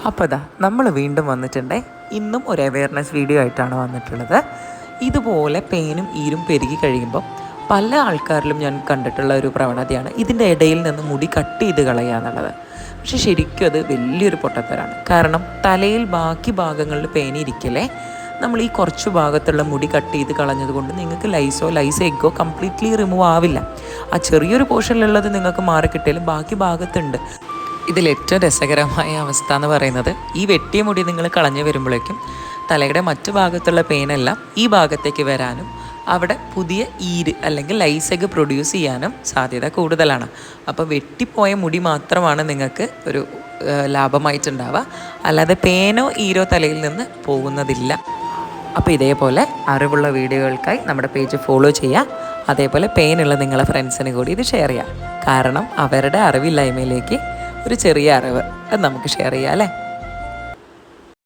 അപ്പോൾ ഇതാ നമ്മൾ വീണ്ടും വന്നിട്ടുണ്ടേ. ഇന്നും ഒരു അവെയർനെസ് വീഡിയോ ആയിട്ടാണ് വന്നിട്ടുള്ളത്. ഇതുപോലെ പേനും ഈരും പെരുകി കഴിയുമ്പോൾ പല ആൾക്കാരിലും ഞാൻ കണ്ടിട്ടുള്ള ഒരു പ്രവണതയാണ് ഇതിൻ്റെ ഇടയിൽ നിന്ന് മുടി കട്ട് ചെയ്ത് കളയുക എന്നുള്ളത്. പക്ഷെ ശരിക്കും അത് വലിയൊരു പൊട്ടത്തരാണ്. കാരണം തലയിൽ ബാക്കി ഭാഗങ്ങളിൽ പേനിരിക്കലേ നമ്മൾ ഈ കുറച്ച് ഭാഗത്തുള്ള മുടി കട്ട് ചെയ്ത് കളഞ്ഞതുകൊണ്ട് നിങ്ങൾക്ക് ലൈസ് എഗ്ഗോ കംപ്ലീറ്റ്ലി റിമൂവ് ആവില്ല. ആ ചെറിയൊരു പോർഷനിലുള്ളത് നിങ്ങൾക്ക് മാറിക്കിട്ടിയാലും ബാക്കി ഭാഗത്തുണ്ട്. ഇതിലേറ്റവും രസകരമായ അവസ്ഥ എന്ന് പറയുന്നത് ഈ വെട്ടിയ മുടി നിങ്ങൾ കളഞ്ഞു വരുമ്പോഴേക്കും തലയുടെ മറ്റു ഭാഗത്തുള്ള പെയിനെല്ലാം ഈ ഭാഗത്തേക്ക് വരാനും അവിടെ പുതിയ ഈര് അല്ലെങ്കിൽ ലൈസെഗ് പ്രൊഡ്യൂസ് ചെയ്യാനും സാധ്യത കൂടുതലാണ്. അപ്പോൾ വെട്ടിപ്പോയ മുടി മാത്രമാണ് നിങ്ങൾക്ക് ഒരു ലാഭമായിട്ടുണ്ടാവുക, അല്ലാതെ പേനോ ഈരോ തലയിൽ നിന്ന് പോകുന്നതില്ല. അപ്പോൾ ഇതേപോലെ അറിവുള്ള വീഡിയോകൾക്കായി നമ്മുടെ പേജ് ഫോളോ ചെയ്യുക. അതേപോലെ പെയിനുള്ള നിങ്ങളെ ഫ്രണ്ട്സിന് കൂടി ഇത് ഷെയർ ചെയ്യാം. കാരണം അവരുടെ അറിവില്ലായ്മയിലേക്ക് ഒരു ചെറിയ അറിവ് അത് നമുക്ക് ഷെയർ ചെയ്യാം അല്ലേ.